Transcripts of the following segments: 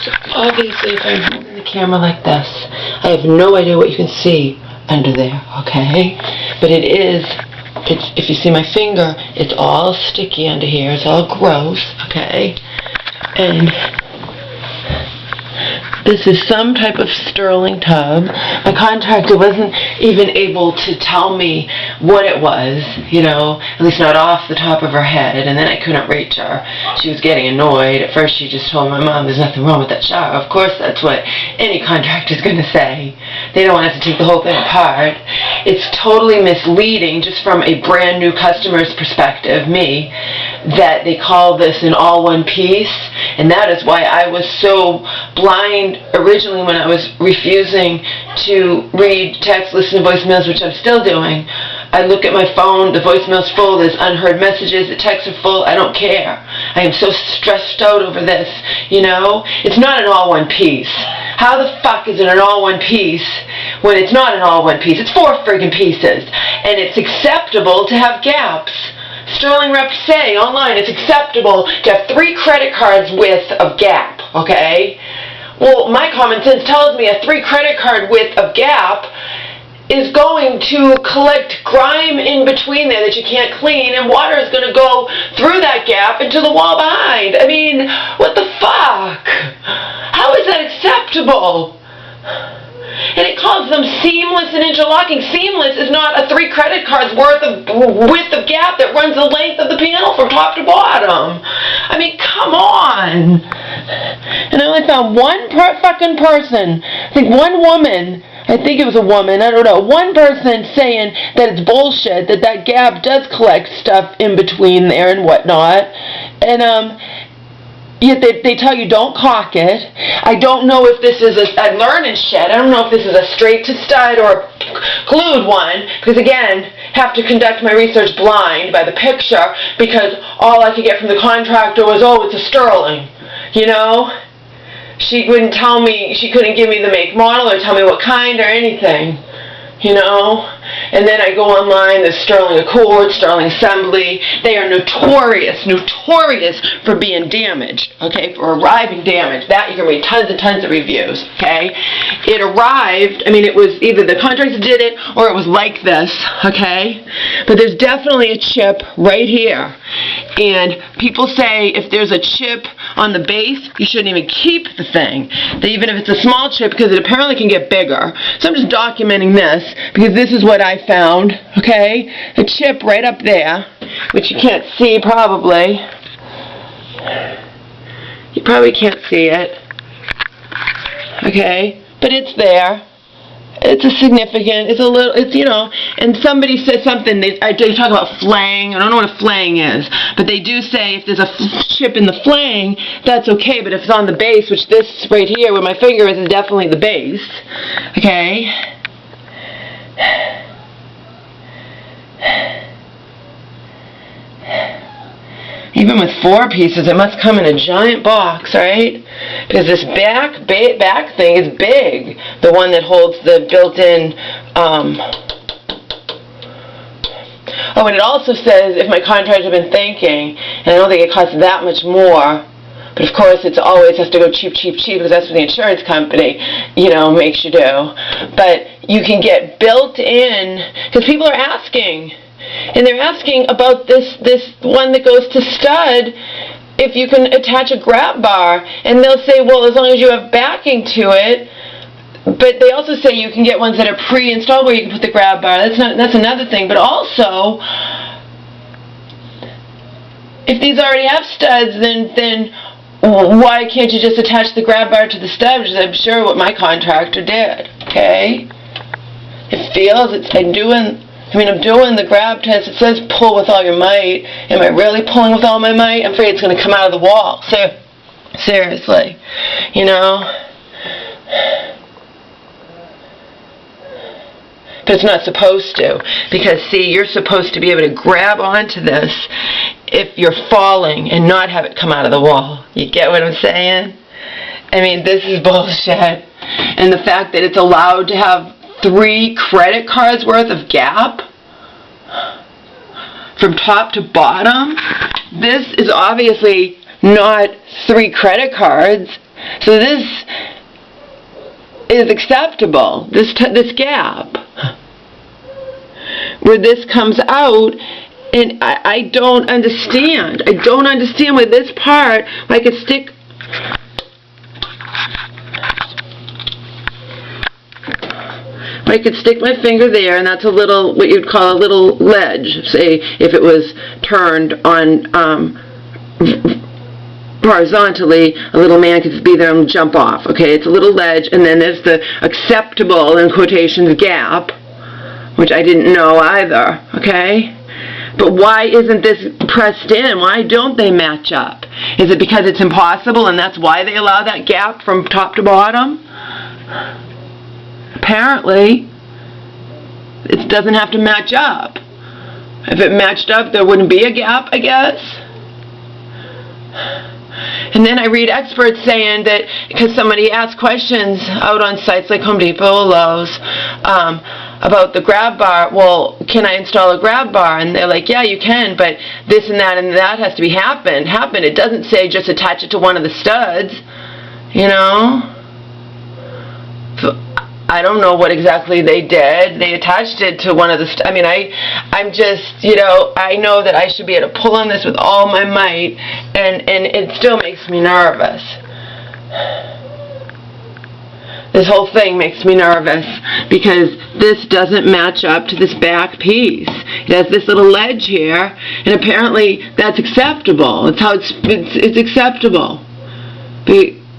So obviously, if I'm holding the camera like this, I have no idea what you can see under there, okay? But it's, if you see my finger, it's all sticky under here. It's all gross, okay? And this is some type of sterling tub. My contractor wasn't even able to tell me what it was, you know, at least not off the top of her head, and then I couldn't reach her. She was getting annoyed. At first she just told my mom there's nothing wrong with that shower. Of course that's what any contractor's going to say. They don't want us to take the whole thing apart. It's totally misleading, just from a brand new customer's perspective, me, that they call this an all-one piece, and that is why I was so blind originally when I was refusing to read text, listen to voicemails, which I'm still doing. I look at my phone, the voicemail's full, there's unheard messages, the texts are full, I don't care. I am so stressed out over this, you know? It's not an all-one piece. How the fuck is it an all-one piece when it's not an all-one piece? It's 4 friggin' pieces. And it's acceptable to have gaps. Sterling reps say online it's acceptable to have 3 credit cards width of gap, okay? Well, my common sense tells me a 3 credit card width of gap is going to collect grime in between there that you can't clean, and water is going to go through that gap into the wall behind. I mean, what the fuck? How is that acceptable? And it calls them seamless and interlocking. Seamless is not a 3 credit cards worth of width of gap that runs the length of the panel from top to bottom. I mean, come on. And I only found one fucking person, I think one woman, I think it was a woman, I don't know, one person saying that it's bullshit, that gap does collect stuff in between there and whatnot. And, yet they tell you don't caulk it. I don't know if this is I'm learning shit. I don't know if this is a straight to stud or a glued one, because again, have to conduct my research blind by the picture, because all I could get from the contractor was, oh, it's a sterling, you know? She wouldn't tell me, she couldn't give me the make model or tell me what kind or anything, you know? And then I go online, there's Sterling Accord, Sterling Assembly. They are notorious for being damaged, okay, for arriving damaged. That you can read tons and tons of reviews, okay? It arrived, I mean, it was either the contractor did it or it was like this, okay? But there's definitely a chip right here. And people say if there's a chip on the base, you shouldn't even keep the thing. That even if it's a small chip, because it apparently can get bigger. So I'm just documenting this, because this is what I found, okay? A chip right up there, which you can't see probably. You probably can't see it, okay? But it's there. It's a significant, it's a little, it's, you know, and somebody said something, they talk about flang. I don't know what a flang is, but they do say if there's a chip in the flang, that's okay, but if it's on the base, which this right here where my finger is definitely the base, okay? Even with 4 pieces, it must come in a giant box, right? Because this back thing is big. The one that holds the built-in, Oh, and it also says, if my contractor had been thinking, and I don't think it costs that much more, but of course it always has to go cheap, because that's what the insurance company, you know, makes you do. But you can get built-in, because people are asking, and they're asking about this one that goes to stud, if you can attach a grab bar, and they'll say, well, as long as you have backing to it. But they also say you can get ones that are pre-installed where you can put the grab bar. That's another thing. But also, if these already have studs, then why can't you just attach the grab bar to the stud, which is, I'm sure, what my contractor did, okay? It feels, I'm doing the grab test. It says pull with all your might. Am I really pulling with all my might? I'm afraid it's going to come out of the wall. Seriously, you know? But it's not supposed to, because see, you're supposed to be able to grab onto this if you're falling and not have it come out of the wall. You get what I'm saying? I mean, this is bullshit. And the fact that it's allowed to have 3 credit cards worth of gap from top to bottom, this is obviously not 3 credit cards. So this is acceptable, this gap, where this comes out, and I don't understand. I don't understand where this part, I could stick, I could stick my finger there, and that's a little, what you'd call a little ledge, say, if it was turned on horizontally, a little man could be there and jump off. Okay, it's a little ledge, and then there's the acceptable, in quotations, gap, which I didn't know either. Okay, but why isn't this pressed in? Why don't they match up? Is it because it's impossible, and that's why they allow that gap from top to bottom? Apparently, it doesn't have to match up. If it matched up, there wouldn't be a gap, I guess. And then I read experts saying that, because somebody asked questions out on sites like Home Depot or Lowe's about the grab bar, well, can I install a grab bar? And they're like, yeah, you can, but this and that has to be happen. It doesn't say just attach it to one of the studs, you know? So, I don't know what exactly they did. They attached it to one of the I mean, I'm just, you know, I know that I should be able to pull on this with all my might, and it still makes me nervous. This whole thing makes me nervous because this doesn't match up to this back piece. It has this little ledge here, and apparently that's acceptable. It's how it's acceptable.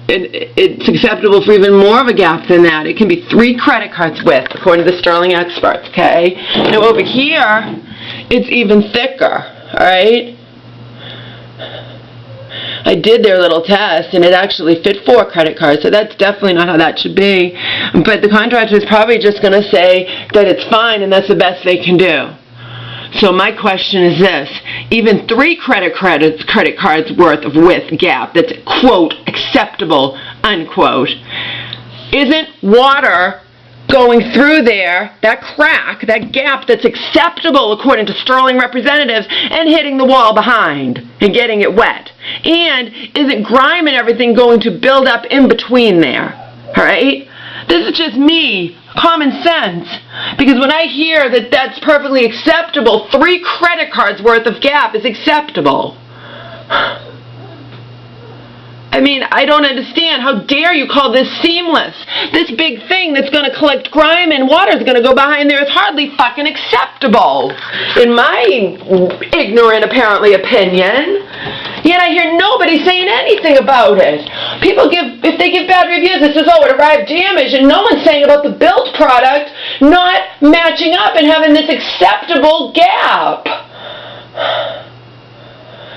It's acceptable for even more of a gap than that. It can be 3 credit cards width, according to the Sterling experts, okay? Now over here, it's even thicker, alright? I did their little test, and it actually fit 4 credit cards, so that's definitely not how that should be. But the contractor is probably just going to say that it's fine, and that's the best they can do. So my question is this: even 3 credit cards worth of width gap that's, quote, acceptable, unquote, isn't water going through there, that crack, that gap that's acceptable according to Sterling representatives, and hitting the wall behind and getting it wet? And isn't grime and everything going to build up in between there? Alright? This is just me, common sense. Because when I hear that that's perfectly acceptable, 3 credit cards worth of gap is acceptable. I mean, I don't understand. How dare you call this seamless? This big thing that's going to collect grime and water is going to go behind there is hardly fucking acceptable, in my ignorant, apparently, opinion. Yet I hear nobody saying anything about it. People if they give bad reviews, it says, oh, it arrived damaged, and no one's saying about the built product not matching up and having this acceptable gap.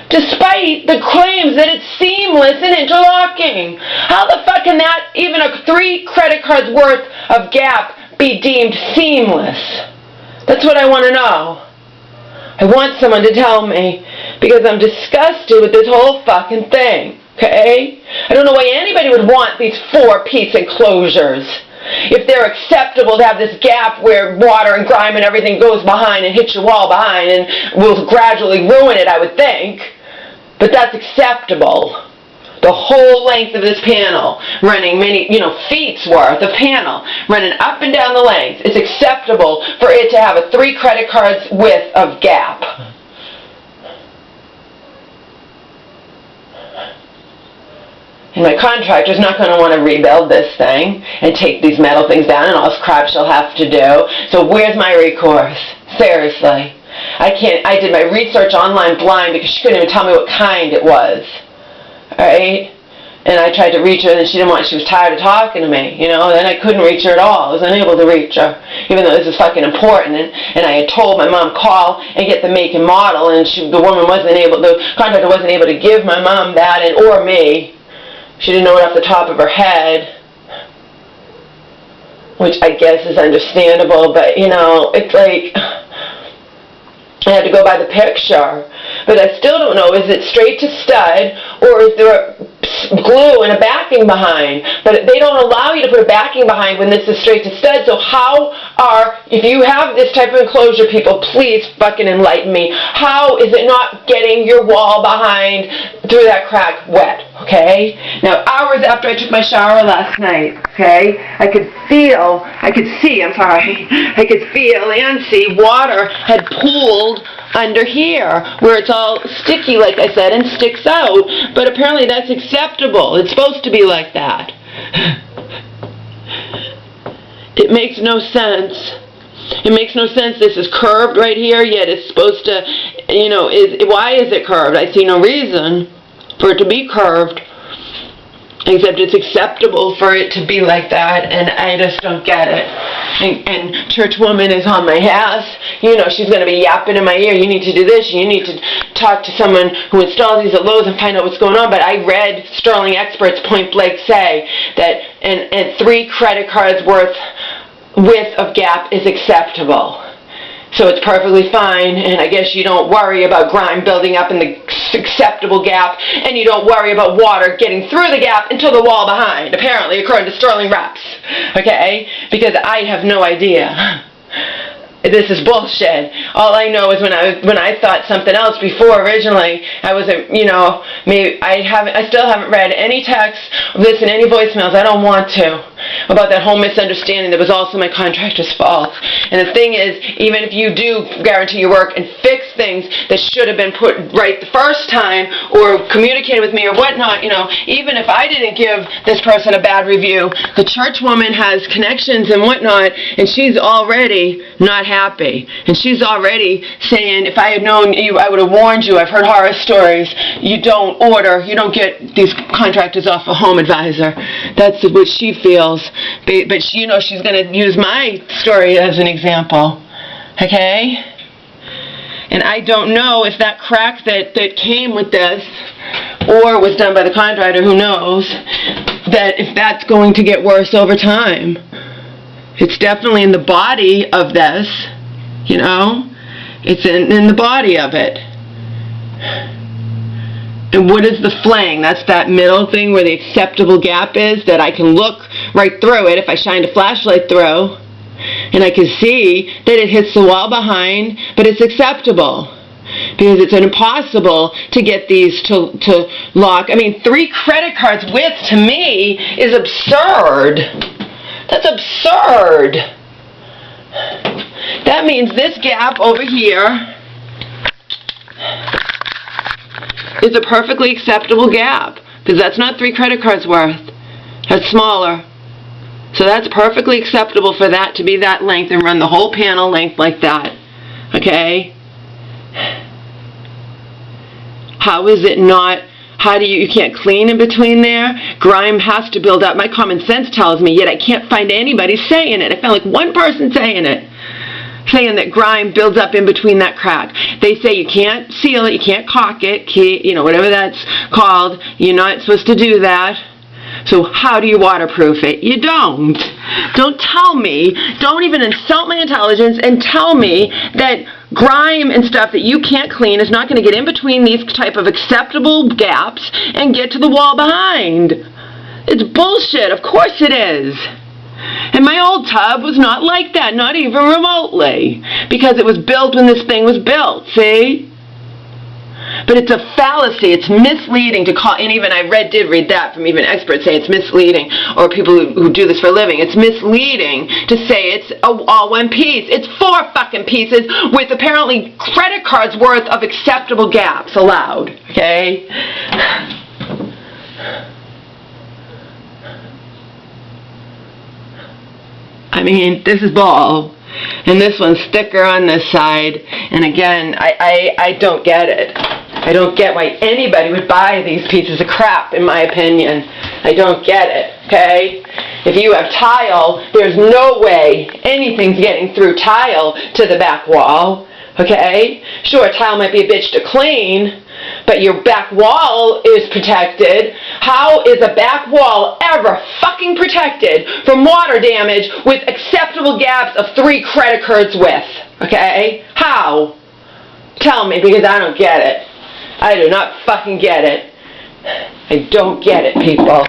Despite the claims that it's seamless and interlocking. How the fuck can that, even a 3 credit cards worth of gap, be deemed seamless? That's what I want to know. I want someone to tell me, because I'm disgusted with this whole fucking thing, okay? I don't know why anybody would want these 4-piece enclosures if they're acceptable to have this gap where water and grime and everything goes behind and hits your wall behind and will gradually ruin it, I would think. But that's acceptable. The whole length of this panel, running many, feet's worth of panel, running up and down the length, it's acceptable for it to have a 3 credit cards width of gap. And my contractor's not going to want to rebuild this thing and take these metal things down and all this crap she'll have to do. So where's my recourse? Seriously. I did my research online blind because she couldn't even tell me what kind it was. Alright? And I tried to reach her, and she was tired of talking to me, Then I couldn't reach her at all. I was unable to reach her, even though this is fucking important. And I had told my mom, call and get the make and model, and the contractor wasn't able to give my mom that, or me. She didn't know it off the top of her head, which I guess is understandable, but, it's like, I had to go by the picture. But I still don't know, is it straight to stud, or is there a glue and a backing behind, but they don't allow you to put a backing behind when this is straight to stud. So if you have this type of enclosure, people, please fucking enlighten me. How is it not getting your wall behind through that crack wet? Okay? Now, hours after I took my shower last night, okay, I could feel and see water had pooled under here, where it's all sticky, like I said, and sticks out, but apparently that's acceptable. It's supposed to be like that. It makes no sense. It makes no sense. This is curved right here, yet it's supposed to, why is it curved? I see no reason for it to be curved, except it's acceptable for it to be like that, and I just don't get it. And church woman is on my ass. She's going to be yapping in my ear. You need to do this. You need to talk to someone who installs these at Lowe's and find out what's going on. But I read Sterling experts point blank say that and 3 credit cards worth width of gap is acceptable. So it's perfectly fine, and I guess you don't worry about grime building up in the acceptable gap, and you don't worry about water getting through the gap into the wall behind, apparently, according to Sterling reps. Okay? Because I have no idea. This is bullshit. All I know is when I thought something else before originally, I wasn't, I still haven't read any texts, listened to any voicemails. I don't want to, about that whole misunderstanding that was also my contractor's fault. And the thing is, even if you do guarantee your work and fix things that should have been put right the first time, or communicated with me or whatnot, even if I didn't give this person a bad review, the church woman has connections and whatnot, and she's already not happy. And she's already saying, if I had known you, I would have warned you. I've heard horror stories. You don't get these contractors off a home advisor. That's what she feels. But she's going to use my story as an example. Okay? And I don't know if that crack that came with this, or was done by the contractor, who knows, that if that's going to get worse over time. It's definitely in the body of this, It's in the body of it. And what is the flang? That's that middle thing where the acceptable gap is, that I can look right through it if I shined a flashlight through. And I can see that it hits the wall behind, but it's acceptable. Because it's impossible to get these to lock. 3 credit cards width to me is absurd. That's absurd. That means this gap over here is a perfectly acceptable gap, because that's not 3 credit cards worth. That's smaller. So that's perfectly acceptable for that to be that length and run the whole panel length like that. Okay? How is it not? You can't clean in between there? Grime has to build up. My common sense tells me, yet I can't find anybody saying it. I found like one person saying it. Saying that grime builds up in between that crack. They say you can't seal it, you can't caulk it, whatever that's called. You're not supposed to do that. So how do you waterproof it? You don't. Don't tell me, don't even insult my intelligence and tell me that grime and stuff that you can't clean is not going to get in between these type of acceptable gaps and get to the wall behind. It's bullshit. Of course it is. And my old tub was not like that, not even remotely, because it was built when this thing was built, see? But it's a fallacy. It's misleading to call, and even I did read that from even experts say it's misleading, or people who do this for a living. It's misleading to say it's all one piece. It's 4 fucking pieces with apparently credit cards worth of acceptable gaps allowed. Okay? This is bull. And this one's thicker on this side. And again, I don't get it. I don't get why anybody would buy these pieces of crap, in my opinion. I don't get it, okay? If you have tile, there's no way anything's getting through tile to the back wall, okay? Sure, tile might be a bitch to clean, but your back wall is protected. How is a back wall ever fucking protected from water damage with acceptable gaps of 3 credit cards width? Okay? How? Tell me, because I don't get it. I do not fucking get it. I don't get it, people.